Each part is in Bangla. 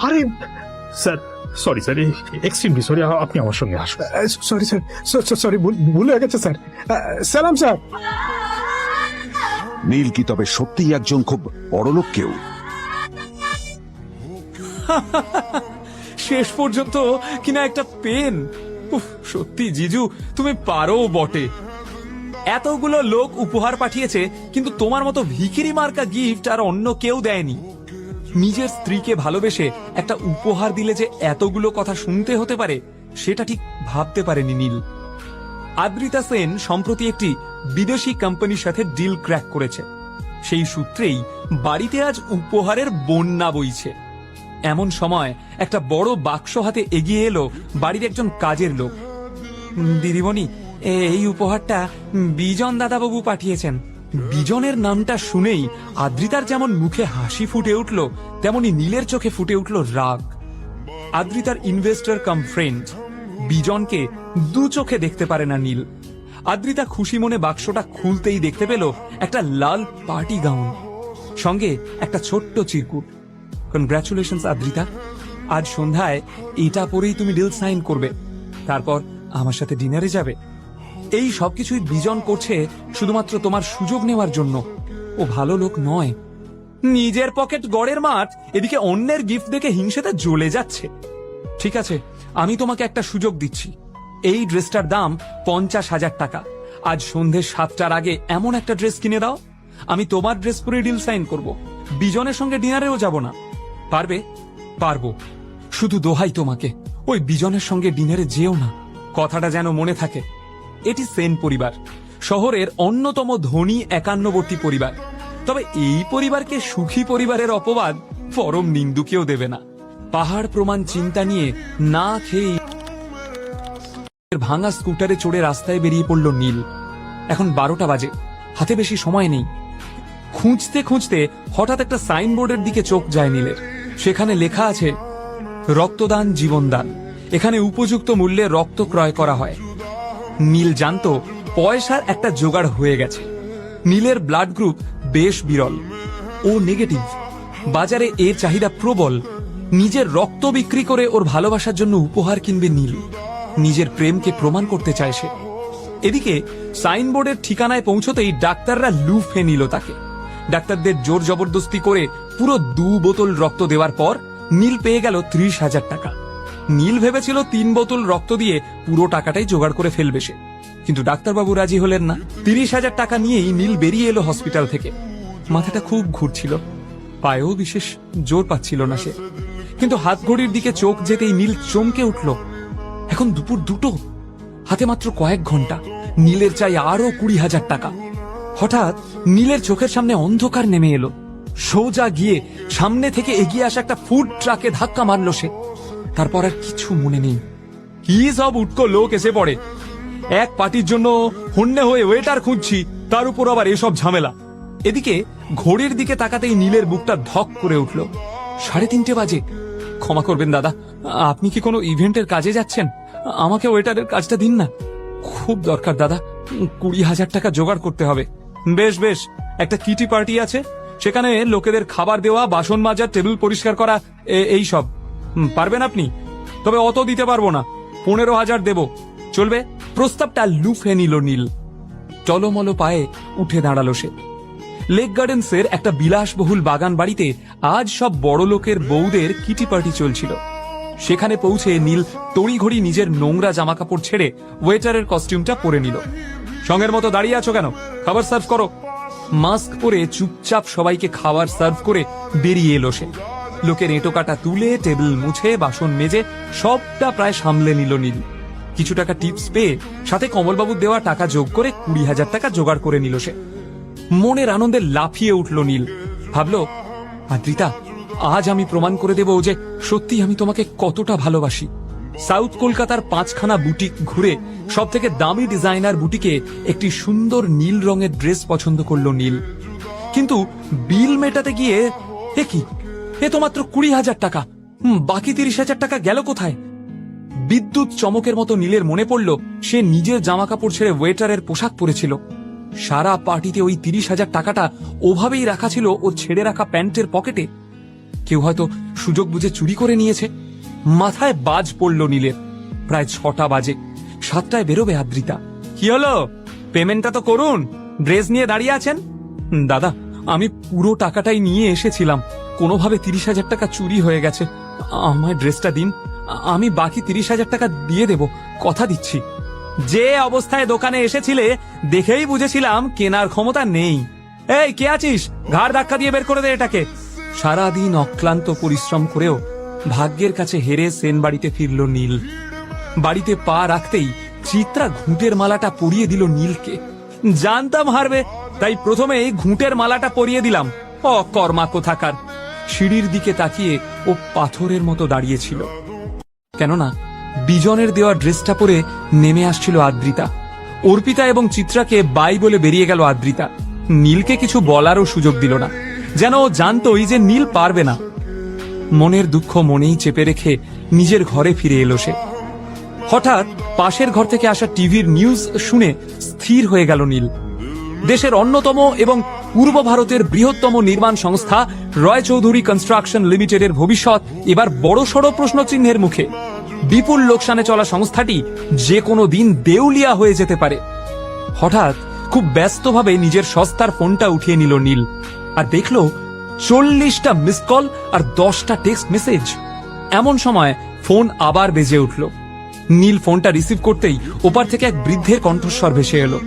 আরে sir, sorry sir, extremely sorry, আপনি আমার সঙ্গে আসুন। সরি স্যার, সরি, ভুল হয়ে গেছে স্যার। সালাম স্যার। নীল কি তবে সত্যিই একজন খুব বড়লোক কেউ? শেষ পর্যন্ত কিনা একটা পেন। উফ, সত্যি জিজু তুমি পারো বটে। এতগুলো লোক উপহার পাঠিয়েছে, কিন্তু তোমার মতো ভিখিরি মার্কা গিফট আর অন্য কেউ দেয়নি। নিজের স্ত্রীকে ভালোবেসে একটা উপহার দিলে যে এতগুলো কথা শুনতে হতে পারে, সেটা ঠিক ভাবতে পারেনি নীল। আদ্রিতা সেন সম্প্রতি একটি বিদেশি কোম্পানির সাথে ডিল ক্র্যাক করেছে। সেই সূত্রেই বাড়িতে আজ উপহারের বন্যা বইছে। এমন সময় একটা বড় বাক্স হাতে এগিয়ে এলো বাড়ির একজন কাজের লোক। দিদিমণি, এই উপহারটা বিজন দাদাবাবু পাঠিয়েছেন। বিজনের নামটা শুনেই আদ্রিতার যেমন মুখে হাসি ফুটে উঠল, তেমনি নীলের চোখে ফুটে উঠল রাগ। আদ্রিতার ইনভেস্টর কাম ফ্রেন্ড বিজনকে দু চোখে দেখতে পারে না নীল। আদ্রিতা খুশি মনে বাক্সটা খুলতেই দেখতে পেল একটা লাল পার্টি গাউন, সঙ্গে একটা ছোট্ট চিরকুট। কনগ্রাচুলেশনস আদ্রিতা, আজ সন্ধ্যায় এটা পরেই তুমি ডিল সাইন করবে, তারপর আমার সাথে ডিনারে যাবে। এই সবকিছুই বিজন করছে শুধুমাত্র তোমার সুযোগ নেওয়ার জন্য। ও ভালো লোক নয়। নিজের পকেট গড়ের মাঠ, এদিকে অন্যের গিফট দেখে হিংসেতে জ্বলে যাচ্ছে। ঠিক আছে, আমি তোমাকে একটা সুযোগ দিচ্ছি। এই ড্রেসটার দাম 50,000 টাকা। আজ সন্ধে 7টার আগে এমন একটা ড্রেস কিনে দাও, আমি তোমার ড্রেস পরে ডিল সাইন করব। বিজনের সঙ্গে ডিনারেও যাব না। পারবে? পারবো। শুধু দোহাই তোমাকে, ওই বিজনের সঙ্গে ডিনারে যেও না। কথাটা যেন মনে থাকে। এটি সেন পরিবার, শহরের অন্যতম ধনী একান্নবর্তী পরিবার। তবে এই পরিবারকে সুখী পরিবারের অপবাদ পরম নিন্দুকেও দেবে না। পাহাড় প্রমাণ চিন্তা নিয়ে না খেয়ে ভাঙা স্কুটারে চড়ে রাস্তায় বেরিয়ে পড়ল নীল। এখন 12টা বাজে, হাতে বেশি সময় নেই। খুঁজতে খুঁজতে হঠাৎ একটা সাইনবোর্ডের দিকে চোখ যায় নীলের। সেখানে লেখা আছে, রক্তদান জীবনদান। এখানে উপযুক্ত মূল্যে রক্ত ক্রয় করা হয়। নীল জানতো পয়সার একটা জোগাড় হয়ে গেছে। নীলের ব্লাড গ্রুপ বেশ বিরল, ও নেগেটিভ। বাজারে এর চাহিদা প্রবল। নিজের রক্ত বিক্রি করে ওর ভালোবাসার জন্য উপহার কিনবে নীল। নিজের প্রেমকে প্রমাণ করতে চায় সে। এদিকে সাইনবোর্ডের ঠিকানায় পৌঁছতেই ডাক্তাররা লুফে নিল তাকে। ডাক্তারদের জোর জবরদস্তি করে পুরো 2 বোতল রক্ত দেওয়ার পর নীল পেয়ে গেল 30,000 টাকা। নীল ভেবেছিল 3 বোতল রক্ত দিয়ে পুরো টাকাটাই জোগাড় করে ফেলবে সে, কিন্তু ডাক্তারবাবু রাজি হলেন না। 30,000 টাকা নিয়েই নীল বেরিয়ে এলো হসপিটাল থেকে। মাথাটা খুব ঘুরছিল, পায়েও বিশেষ জোর পাচ্ছিল না সে। কিন্তু হাত ঘড়ির দিকে চোখ যেতেই নীল চমকে উঠল। এখন দুপুর 2টো, হাতে মাত্র কয়েক ঘন্টা। নীলের চাই আরো 20,000 টাকা। হঠাৎ নীলের চোখের সামনে অন্ধকার নেমে এলো। সোজা গিয়ে সামনে থেকে এগিয়ে আসা একটা ফুড ট্রাকে ধাক্কা মারল সে। তারপর আর কিছু মনে নেই। কি সব উটকো লোক এসে পড়ে। এক পার্টির জন্য হন্যে হয়ে ওয়েটার খুঁজছি, তার উপর আবার এসব ঝামেলা। এদিকে ঘড়ির দিকে তাকাতেই নীলের বুকটা ধক করে উঠল। 3:30 বাজে। ক্ষমা করবেন দাদা, আপনি কি কোনো ইভেন্টের কাজে যাচ্ছেন? আমাকে ওয়েটারের কাজটা দিন না, খুব দরকার দাদা। 20,000 টাকা জোগাড় করতে হবে। বেশ বেশ, একটা কিটি পার্টি আছে, সেখানে লোকেদের খাবার দেওয়া, বাসন মাজা, টেবিল পরিষ্কার করা, এই সব। পারবেন আপনি? তবে অত দিতে পারবো না, 15,000 দেব, চলবে? প্রস্তাবটা লুফে নিল নীল। টলমল পায়ে উঠে দাঁড়ালো সে। লেক গার্ডেন্সের একটা বিলাসবহুল বাগান বাড়িতে আজ সব বড় লোকের বউদের কিটি পার্টি চলছিল। সেখানে পৌঁছে নীল তড়িঘড়ি নিজের নোংরা জামাকাপড় ছেড়ে ওয়েটারের কস্টিউমটা পরে নিল। সঙ্গের মতো দাঁড়িয়ে আছো কেন? খাবার সার্ভ করো। মাস্ক পরে চুপচাপ সবাইকে খাবার সার্ভ করে বেরিয়ে এলো সে। লোকের এঁটো কাটা তুলে, টেবিল মুছে, বাসন মেজে সবটা প্রায় সামলে নিল নীল। কিছু টাকা টিপস পেয়ে সাথে কমলবাবুর দেওয়া টাকা যোগ করে 20,000 টাকা জোগাড় করে নিল সে। মনের আনন্দে লাফিয়ে উঠল নীল। ভাবল, আদ্রিতা, আজ আমি প্রমাণ করে দেব যে সত্যি আমি তোমাকে কতটা ভালোবাসি। সাউথ কলকাতার 5খানা বুটিক ঘুরে সব থেকে দামি ডিজাইনার বুটিকে একটি সুন্দর নীল রঙের ড্রেস পছন্দ করলো নীল। কিন্তু বিল মেটাতে গিয়ে কি, এ তো মাত্র 20,000 টাকা। বাকি 30,000 টাকা গেল কোথায়? বিদ্যুৎ চমকের মতো নীলের মনে পড়ল সে নিজের জামাকাপড় ছেড়ে ওয়েটারের পোশাক পরেছিল। সারা পার্টিতে ওই 30,000 টাকাটা ওভাবেই রাখা ছিল ওর ছেড়ে রাখা প্যান্টের পকেটে। কেউ হয়তো সুযোগ বুঝে চুরি করে নিয়েছে। মাথায় বাজ পড়ল নীলের। প্রায় 6টা বাজে। 7টায় বেরোবে আদ্রিতা। কি হলো, পেমেন্টটা তো করুন, ড্রেস নিয়ে দাঁড়িয়ে আছেন? দাদা, আমি পুরো টাকাটাই নিয়ে এসেছিলাম, কোনোভাবে 30,000 টাকা চুরি হয়ে গেছে। আমায় ড্রেসটা দিন, আমি বাকি 30,000 টাকা দিয়ে দেব, কথা দিচ্ছি। যে অবস্থায় দোকানে এসেছিলে দেখেই বুঝেছিলাম কেনার ক্ষমতা নেই। এই, কে আছিস? ঘাড় ধাক্কা দিয়ে বের করে দে এটাকে। সারাদিন অক্লান্ত পরিশ্রম করেও ভাগ্যের কাছে হেরে সেন বাড়িতে ফিরল নীল। বাড়িতে পা রাখতেই চিত্রা ঘুঁটের মালাটা পরিয়ে দিল নীলকে। জানতাম হারবে, তাই প্রথমেই ঘুঁটের মালাটা পরিয়ে দিলাম। অকর্মা কোথাকার। সিঁড়ির দিকে তাকিয়ে ও পাথরের মতো দাঁড়িয়েছিল। কেননা বিজনের দেওয়া ড্রেসটা পরে নেমে আসছিল আদ্রিতা। অর্পিতা এবং চিত্রাকে বাই বলে বেরিয়ে গেল আদ্রিতা। নীলকে কিছু বলারও সুযোগ দিল না, যেন ও জানতই যে নীল পারবে না। মনের দুঃখ মনেই চেপে রেখে নিজের ঘরে ফিরে এলো সে। হঠাৎ পাশের ঘর থেকে আসা টিভির নিউজ শুনে স্থির হয়ে গেল নীল। দেশের অন্যতম এবং পূর্ব ভারতের বৃহত্তম নির্মাণ সংস্থা রয় চৌধুরী কনস্ট্রাকশন লিমিটেডের ভবিষ্যৎ এবার বড়সড় প্রশ্নচিহ্নের মুখে। বিপুল লোকসানে চলা সংস্থাটি যে কোনো দিন দেউলিয়া হয়ে যেতে পারে। হঠাৎ খুব ব্যস্তভাবে নিজের সস্তার ফোনটা উঠিয়ে নিল নীল, আর দেখল 40টা মিস কল আর 10টা টেক্সট মেসেজ। এমন সময় ফোন আবার বেজে উঠল। নীল ফোনটা রিসিভ করতেই ওপার থেকে এক বৃদ্ধের কণ্ঠস্বর ভেসে এলো।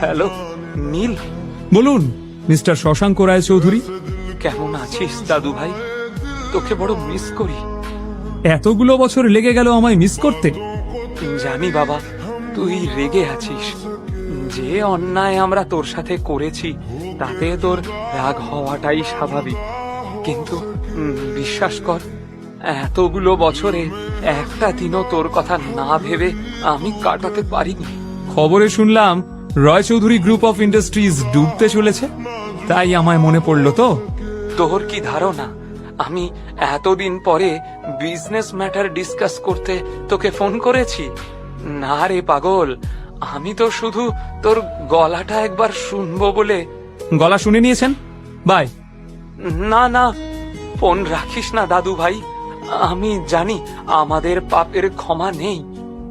হ্যালো নীল। বলুন মিস্টার শশাঙ্ক রায় চৌধুরী। কেমন আছিস দাদু ভাই? তোকে বড় মিস করি। এতগুলো বছর লেগে গেল আমায় মিস করতে? জানি বাবা, তুই রেগে আছিস। যে অন্যায় আমরা তোর সাথে করেছি তাতে তোর রাগ হওয়াটাই স্বাভাবিক, কিন্তু বিশ্বাস কর, এতগুলো বছরে একটা দিনও তোর কথা না ভেবে আমি কাটাতে পারিনি। খবরে শুনলাম রয় চৌধুরী গ্রুপ অফ ইন্ডাস্ট্রিজ ডুবতে চলেছে, তাই আমায় মনে পড়লো। তো তোর কি ধারণা আমি এতদিন পরে বিজনেস ম্যাটার ডিসকাস করতে তোকে ফোন করেছি? না রে পাগল, আমি তো শুধু তোর গলাটা একবার শুনবো বলে। গলা শুনে নিয়েছেন? বাই। না না, ফোন রাখিস না দাদু ভাই। আমি জানি আমাদের পাপের ক্ষমা নেই,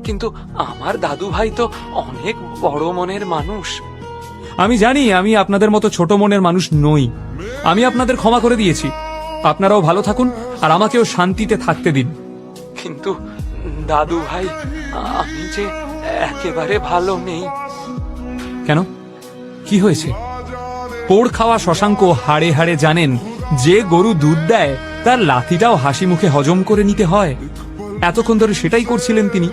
কিন্তু আমার দাদু ভাই তো অনেক বড় মনের মানুষ। আমি জানি আমি আপনাদের মতো ছোট মনের মানুষ নই। আমি আপনাদের ক্ষমা করে দিয়েছি। আপনারাও ভালো থাকুন আর আমাকেও শান্তিতে থাকতে দিন। কিন্তু দাদু ভাই, আমি যে একেবারে ভালো নেই। কেন, কি হয়েছে? পোড় খাওয়া শশাঙ্ক হাড়ে হাড়ে জানেন যে গরু দুধ দেয় তার লাথিটাও হাসি মুখে হজম করে নিতে হয়। এতক্ষণ ধরে সেটাই করছিলেন তিনি,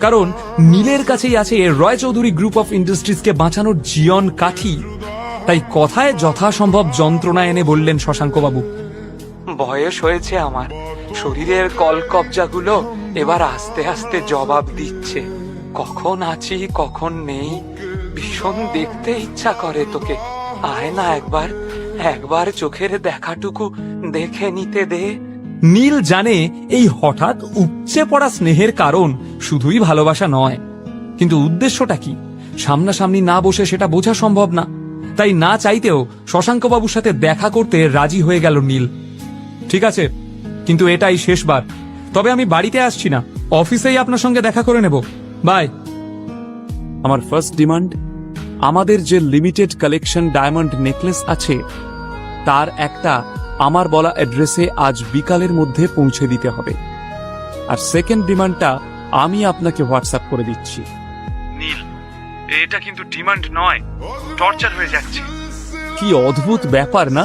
কারণ নীলের কাছেই আছে রয় চৌধুরী গ্রুপ অফ ইন্ডাস্ট্রিজকে বাঁচানোর জীবন কাঠি। তাই কথায় যথাসম্ভব যন্ত্রণা এনে বললেন শশাঙ্ক বাবু, বয়স হয়েছে আমার, শরীরের কলকবজাগুলো এবার আস্তে আস্তে জবাব দিচ্ছে। কখন আছি কখন নেই ভীষণ দেখতে ইচ্ছা করে তোকে। আয় না একবার চোখের দেখাটুকু দেখে নিতে দে। নীল জানে এই হঠাৎ উপচে পড়া স্নেহের কারণ শুধুই ভালোবাসা নয়, কিন্তু উদ্দেশ্যটা কি সামনাসামনি না বসে সেটা বোঝা সম্ভব না। তাই না চাইতেও শশাঙ্ক বাবুর সাথে দেখা করতে রাজি হয়ে গেল নীল। ঠিক আছে, কিন্তু এটাই শেষবার। তবে আমি বাড়িতে আসছি না, অফিসেই আপনার সঙ্গে দেখা করে নেব। বাই। আমার ফার্স্ট ডিমান্ড, আমাদের যে লিমিটেড কালেকশন ডায়মন্ড নেকলেস আছে তার একটা আমার বলা অ্যাড্রেসে আজ বিকালের মধ্যে পৌঁছে দিতে হবে। আর সেকেন্ড ডিমান্ডটা আমি আপনাকে হোয়াটসঅ্যাপ করে দিচ্ছি। নীল, এটা কিন্তু ডিমান্ড নয়, টর্চার হয়ে যাচ্ছে। কি অদ্ভুত ব্যাপার না?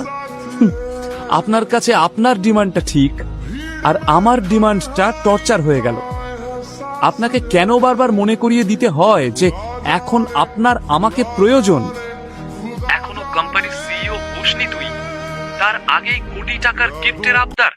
আপনার কাছে আপনার ডিমান্ডটা ঠিক আর আমার ডিমান্ডটা টর্চার হয়ে গেল। আপনাকে কেন বারবার মনে করিয়ে দিতে হয় যে এখন আপনার আমাকে প্রয়োজন? এখনো কোম্পানির সিইও হোসনি তুই, তার আগেই কোটি টাকার গিফটের আবদার।